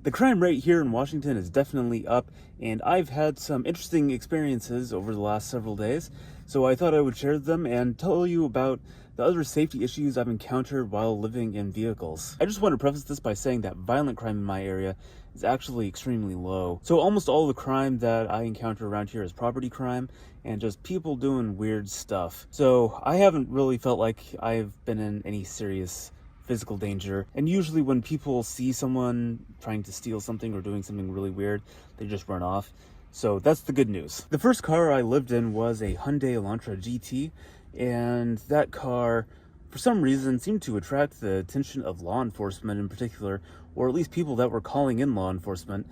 The crime rate here in Washington is definitely up, and I've had some interesting experiences over the last several days, so I thought I would share them and tell you about the other safety issues I've encountered while living in vehicles. I just want to preface this by saying that violent crime in my area is actually extremely low. So almost all the crime that I encounter around here is property crime and just people doing weird stuff. So I haven't really felt like I've been in any serious physical danger, and usually when people see someone trying to steal something or doing something really weird, they just run off. So that's the good news. The first car I lived in was a Hyundai Elantra GT, and that car for some reason seemed to attract the attention of law enforcement in particular, or at least people that were calling in law enforcement,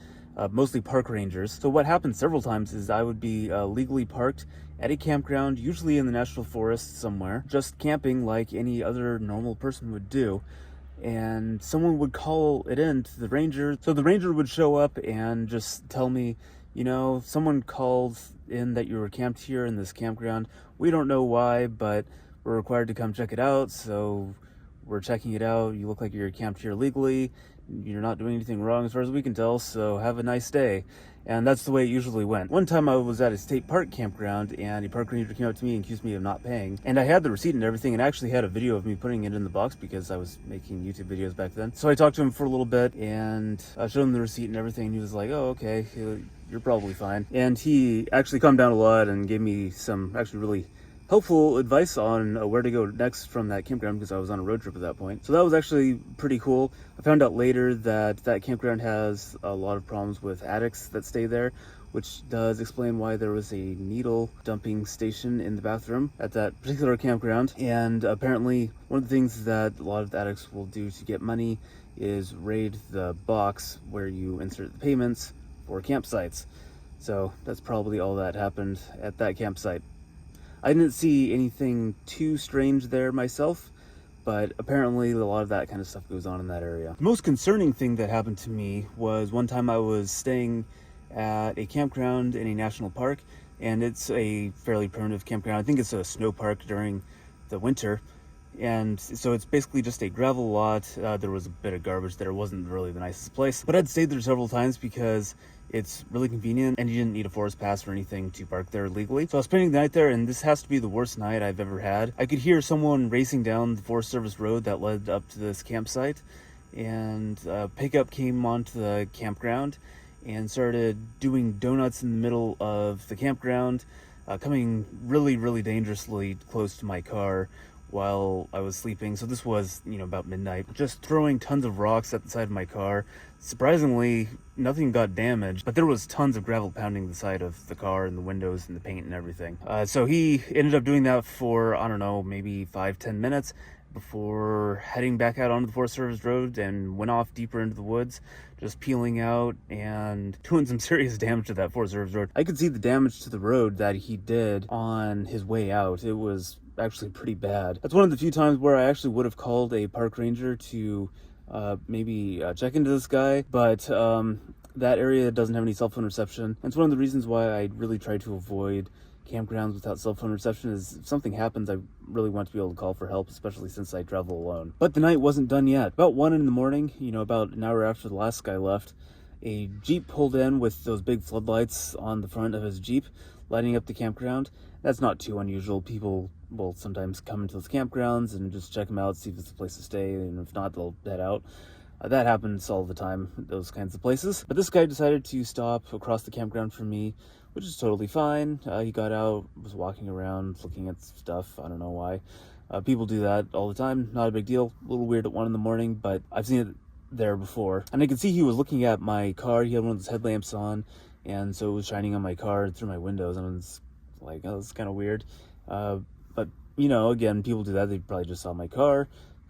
mostly park rangers. So what happened several times is I would be legally parked at a campground, usually in the national forest somewhere, just camping like any other normal person would do. And someone would call it in to the ranger. So the ranger would show up and just tell me, you know, someone called in that you were camped here in this campground. We don't know why, but we're required to come check it out. So we're checking it out. You look like you're camped here legally. You're not doing anything wrong as far as we can tell, so have a nice day. And that's the way it usually went. One time I was at a state park campground and a park ranger came up to me and accused me of not paying. And I had the receipt and everything, and actually had a video of me putting it in the box because I was making YouTube videos back then. So I talked to him for a little bit and I showed him the receipt and everything, and he was like, oh, okay, you're probably fine. And he actually calmed down a lot and gave me some actually really helpful advice on where to go next from that campground, because I was on a road trip at that point. So that was actually pretty cool. I found out later that that campground has a lot of problems with addicts that stay there, which does explain why there was a needle dumping station in the bathroom at that particular campground. And apparently one of the things that a lot of the addicts will do to get money is raid the box where you insert the payments for campsites. So that's probably all that happened at that campsite. I didn't see anything too strange there myself, but apparently a lot of that kind of stuff goes on in that area. The most concerning thing that happened to me was one time I was staying at a campground in a national park, and it's a fairly primitive campground. I think it's a snow park during the winter, and so it's basically just a gravel lot. There was a bit of garbage there. It wasn't really the nicest place, but I'd stayed there several times because it's really convenient and you didn't need a forest pass or anything to park there legally. So I was spending the night there, and this has to be the worst night I've ever had. I could hear someone racing down the Forest Service road that led up to this campsite, and pickup came onto the campground and started doing donuts in the middle of the campground, coming really, really dangerously close to my car while I was sleeping. So this was, about midnight, just throwing tons of rocks at the side of my car. Surprisingly, nothing got damaged, but there was tons of gravel pounding the side of the car and the windows and the paint and everything. So he ended up doing that for, I don't know, maybe 5-10 minutes before heading back out onto the Forest Service road and went off deeper into the woods, just peeling out and doing some serious damage to that Forest Service road. I could see the damage to the road that he did on his way out. It was actually pretty bad. That's one of the few times where I actually would have called a park ranger to maybe check into this guy, but that area doesn't have any cell phone reception. And it's one of the reasons why I really try to avoid campgrounds without cell phone reception. Is if something happens, I really want to be able to call for help, especially since I travel alone. But the night wasn't done yet. About 1 in the morning, about an hour after the last guy left, a Jeep pulled in with those big floodlights on the front of his Jeep, lighting up the campground. That's not too unusual. People will sometimes come into those campgrounds and just check them out, see if it's a place to stay, and if not, they'll head out. That happens all the time, those kinds of places. But this guy decided to stop across the campground from me, which is totally fine. He got out, was walking around, looking at stuff. I don't know why. People do that all the time. Not a big deal. A little weird at 1 in the morning, but I've seen it there before. And I could see he was looking at my car. He had one of those headlamps on, and so it was shining on my car through my windows, and I was like, oh, this is kind of weird. But again, people do that. They probably just saw my car.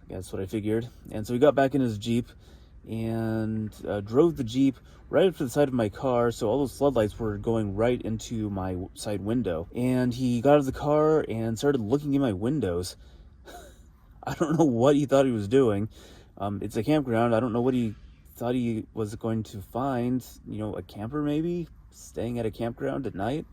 That's what I figured. And so he got back in his Jeep and drove the Jeep right up to the side of my car, so all those floodlights were going right into my side window. And he got out of the car and started looking in my windows. I don't know what he thought he was doing. It's a campground. I don't know what he thought he was going to find. A camper maybe staying at a campground at night.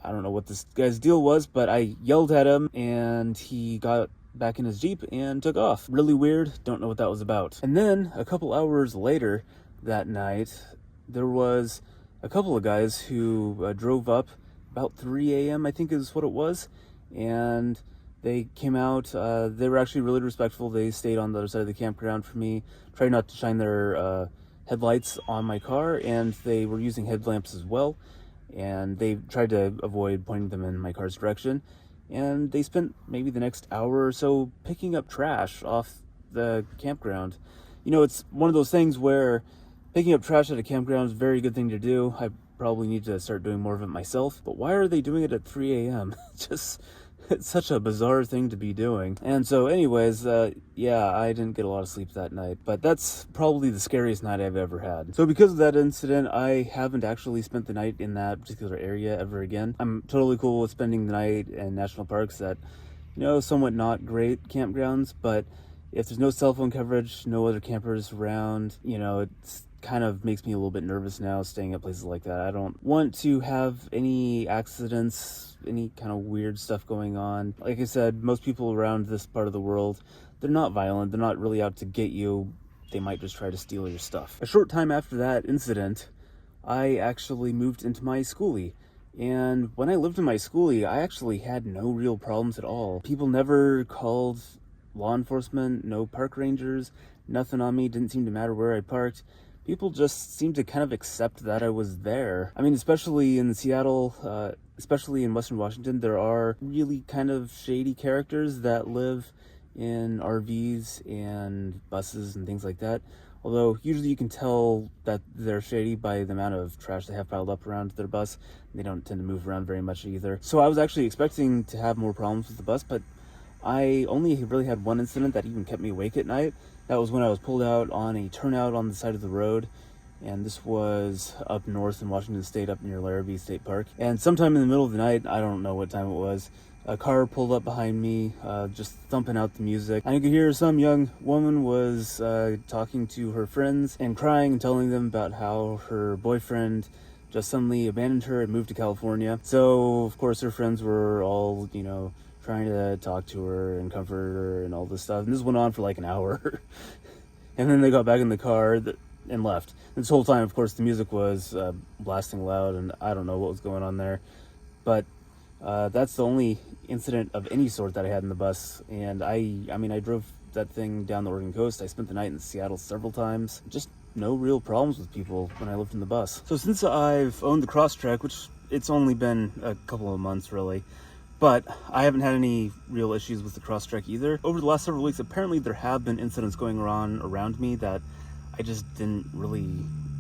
I don't know what this guy's deal was, but I yelled at him and he got back in his Jeep and took off. Really weird. Don't know what that was about. And then a couple hours later, that night, there was a couple of guys who drove up about 3 a.m., I think is what it was, and they came out. They were actually really respectful. They stayed on the other side of the campground for me, tried not to shine their headlights on my car, and they were using headlamps as well, and they tried to avoid pointing them in my car's direction. And they spent maybe the next hour or so picking up trash off the campground. You know, it's one of those things where picking up trash at a campground is a very good thing to do. I probably need to start doing more of it myself. But why are they doing it at 3 a.m.? Just, it's such a bizarre thing to be doing. And so anyways, yeah, I didn't get a lot of sleep that night. But that's probably the scariest night I've ever had. So because of that incident, I haven't actually spent the night in that particular area ever again. I'm totally cool with spending the night in national parks that, you know, somewhat not great campgrounds. But if there's no cell phone coverage, no other campers around, you know, it's kind of makes me a little bit nervous now staying at places like that. I don't want to have any accidents, any kind of weird stuff going on. Like I said, most people around this part of the world, they're not violent. They're not really out to get you. They might just try to steal your stuff. A short time after that incident, I actually moved into my skoolie. And when I lived in my skoolie, I actually had no real problems at all. People never called law enforcement, no park rangers, nothing on me. Didn't seem to matter where I parked. People just seemed to kind of accept that I was there. I mean, especially in Seattle, especially in Western Washington, there are really kind of shady characters that live in RVs and buses and things like that. Although usually you can tell that they're shady by the amount of trash they have piled up around their bus. They don't tend to move around very much either. So I was actually expecting to have more problems with the bus, but I only really had one incident that even kept me awake at night. That was when I was pulled out on a turnout on the side of the road, and this was up north in Washington State, up near Larrabee State Park. And sometime in the middle of the night, I don't know what time it was, a car pulled up behind me, just thumping out the music. I could hear some young woman was talking to her friends and crying and telling them about how her boyfriend just suddenly abandoned her and moved to California. So, of course, her friends were all, you know, trying to talk to her and comfort her and all this stuff. And this went on for like an hour. And then they got back in the car and left. This whole time, of course, the music was blasting loud, and I don't know what was going on there. But that's the only incident of any sort that I had in the bus. And I mean, I drove that thing down the Oregon coast. I spent the night in Seattle several times. Just no real problems with people when I lived in the bus. So since I've owned the Crosstrek, which it's only been a couple of months really, but I haven't had any real issues with the Crosstrek either. Over the last several weeks, apparently there have been incidents going on around me that I just didn't really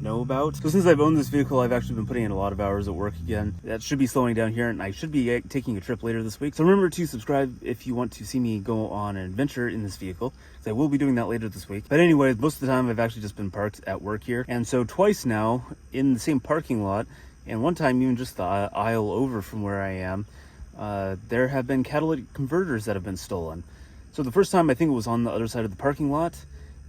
know about. So since I've owned this vehicle, I've actually been putting in a lot of hours at work again. That should be slowing down here, and I should be taking a trip later this week. So remember to subscribe if you want to see me go on an adventure in this vehicle, because I will be doing that later this week. But anyways, most of the time I've actually just been parked at work here. And so twice now in the same parking lot, and one time even just the aisle over from where I am, there have been catalytic converters that have been stolen. So the first time I think it was on the other side of the parking lot,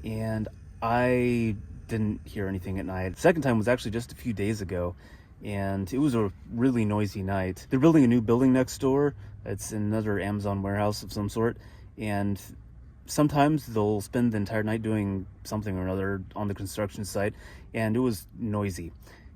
and I didn't hear anything at night. The second time was actually just a few days ago, and it was a really noisy night. They're building a new building next door. It's another Amazon warehouse of some sort, and sometimes they'll spend the entire night doing something or another on the construction site, and it was noisy.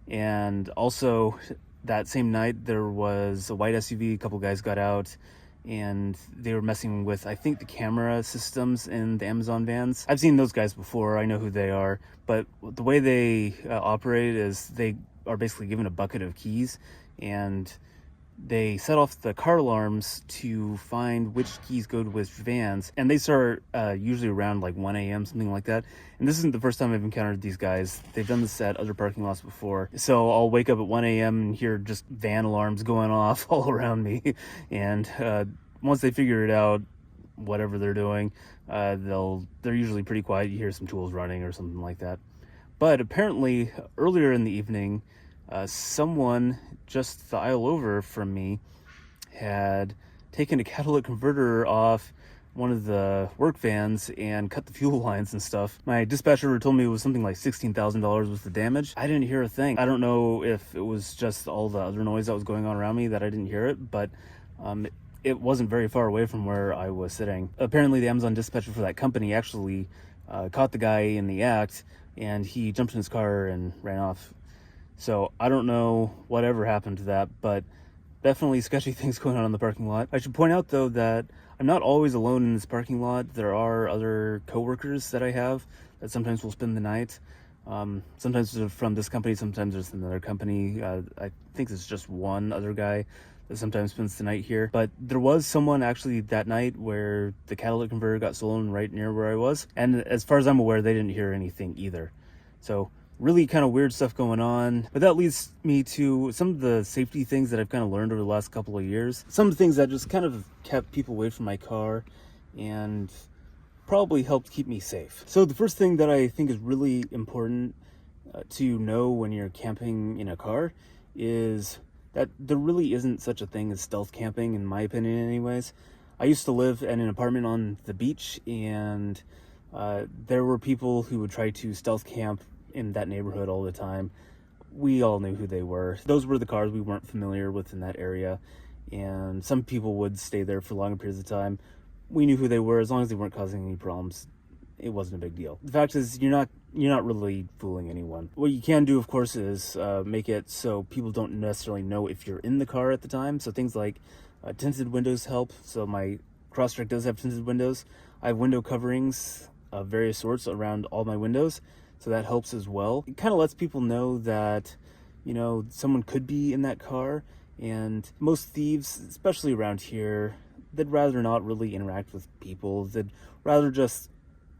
And also that same night there was a white SUV, a couple guys got out, and they were messing with, I think, the camera systems in the Amazon vans. I've seen those guys before, I know who they are, but the way they operate is they are basically given a bucket of keys, and they set off the car alarms to find which keys go to which vans, and they start usually around like 1 a.m., something like that. And this isn't the first time I've encountered these guys. They've done this at other parking lots before. So I'll wake up at 1 a.m. and hear just van alarms going off all around me. And once they figure it out, whatever they're doing, they're usually pretty quiet. You hear some tools running or something like that. But apparently earlier in the evening, someone just the aisle over from me had taken a catalytic converter off one of the work vans and cut the fuel lines and stuff. My dispatcher told me it was something like $16,000 worth of damage. I didn't hear a thing. I don't know if it was just all the other noise that was going on around me that I didn't hear it, but it wasn't very far away from where I was sitting. Apparently the Amazon dispatcher for that company actually caught the guy in the act and he jumped in his car and ran off. So I don't know whatever happened to that, but definitely sketchy things going on in the parking lot. I should point out though that I'm not always alone in this parking lot. There are other coworkers that I have that sometimes will spend the night. Sometimes they're from this company, sometimes there's another company. I think it's just one other guy that sometimes spends the night here. But there was someone actually that night where the catalytic converter got stolen right near where I was. And as far as I'm aware, they didn't hear anything either. So really kind of weird stuff going on. But that leads me to some of the safety things that I've kind of learned over the last couple of years. Some of the things that just kind of kept people away from my car and probably helped keep me safe. So the first thing that I think is really important to know when you're camping in a car is that there really isn't such a thing as stealth camping, in my opinion anyways. I used to live in an apartment on the beach, and there were people who would try to stealth camp in that neighborhood all the time. We all knew who they were. Those were the cars we weren't familiar with in that area, and some people would stay there for longer periods of time. We knew who they were. As long as they weren't causing any problems, it wasn't a big deal. The fact is, you're not really fooling anyone. What you can do, of course, is make it so people don't necessarily know if you're in the car at the time. So things like tinted windows help. So my Crosstrek does have tinted windows. I have window coverings of various sorts around all my windows, so that helps as well. It kind of lets people know that, you know, someone could be in that car, and most thieves, especially around here, they'd rather not really interact with people. They'd rather just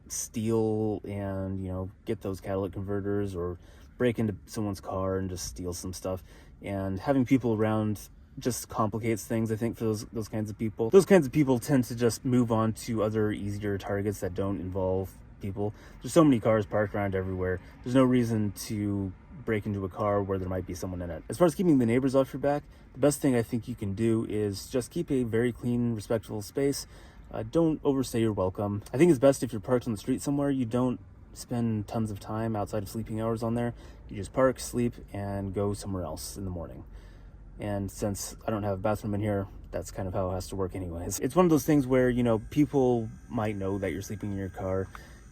steal and, you know, get those catalytic converters or break into someone's car and just steal some stuff. And having people around just complicates things, I think, for those kinds of people. Those kinds of people tend to just move on to other easier targets that don't involve people. There's so many cars parked around everywhere. There's no reason to break into a car where there might be someone in it. As far as keeping the neighbors off your back, the best thing I think you can do is just keep a very clean, respectful space. Don't overstay your welcome. I think it's best if you're parked on the street somewhere, you don't spend tons of time outside of sleeping hours on there. You just park, sleep, and go somewhere else in the morning. And since I don't have a bathroom in here, that's kind of how it has to work anyways. It's one of those things where, you know, people might know that you're sleeping in your car,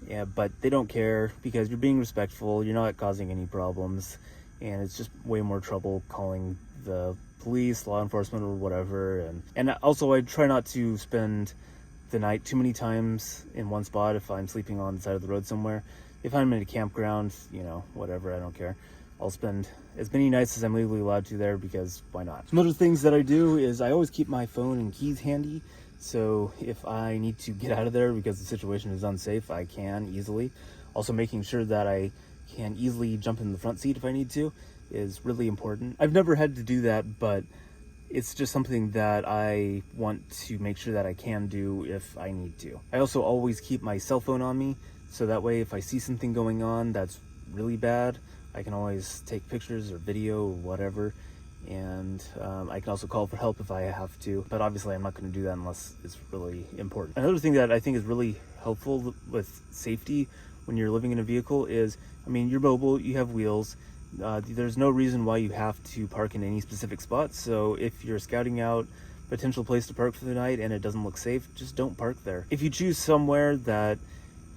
yeah, but they don't care because you're being respectful, you're not causing any problems, and it's just way more trouble calling the police, law enforcement, or whatever. And also, I try not to spend the night too many times in one spot if I'm sleeping on the side of the road somewhere. If I'm in a campground, you know, whatever, I don't care. I'll spend as many nights as I'm legally allowed to there, because why not? Some other things that I do is I always keep my phone and keys handy. So if I need to get out of there because the situation is unsafe, I can easily. Also, making sure that I can easily jump in the front seat if I need to is really important. I've never had to do that, but it's just something that I want to make sure that I can do if I need to. I also always keep my cell phone on me, so that way if I see something going on that's really bad, I can always take pictures or video or whatever, and I can also call for help if I have to, but obviously I'm not going to do that unless it's really important. Another thing that I think is really helpful with safety when you're living in a vehicle is, I mean, you're mobile, you have wheels. There's no reason why you have to park in any specific spot. So if you're scouting out a potential place to park for the night and it doesn't look safe, just don't park there. If you choose somewhere that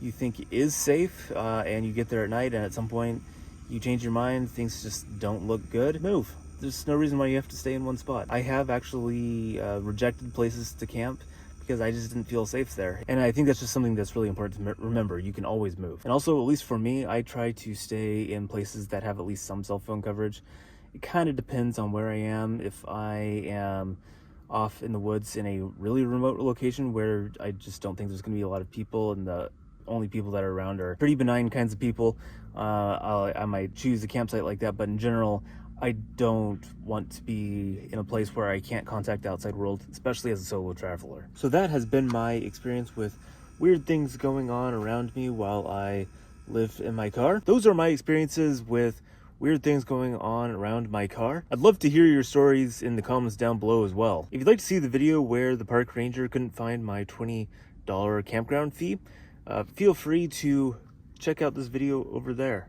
you think is safe and you get there at night and at some point you change your mind, things just don't look good, move. There's no reason why you have to stay in one spot. I have actually rejected places to camp because I just didn't feel safe there. And I think that's just something that's really important to remember. You can always move. And also, at least for me, I try to stay in places that have at least some cell phone coverage. It kind of depends on where I am. If I am off in the woods in a really remote location where I just don't think there's going to be a lot of people, and the only people that are around are pretty benign kinds of people, I might choose a campsite like that. But in general, I don't want to be in a place where I can't contact the outside world, especially as a solo traveler. So that has been my experience with weird things going on around me while I live in my car. Those are my experiences with weird things going on around my car. I'd love to hear your stories in the comments down below as well. If you'd like to see the video where the park ranger couldn't find my $20 campground fee, feel free to check out this video over there.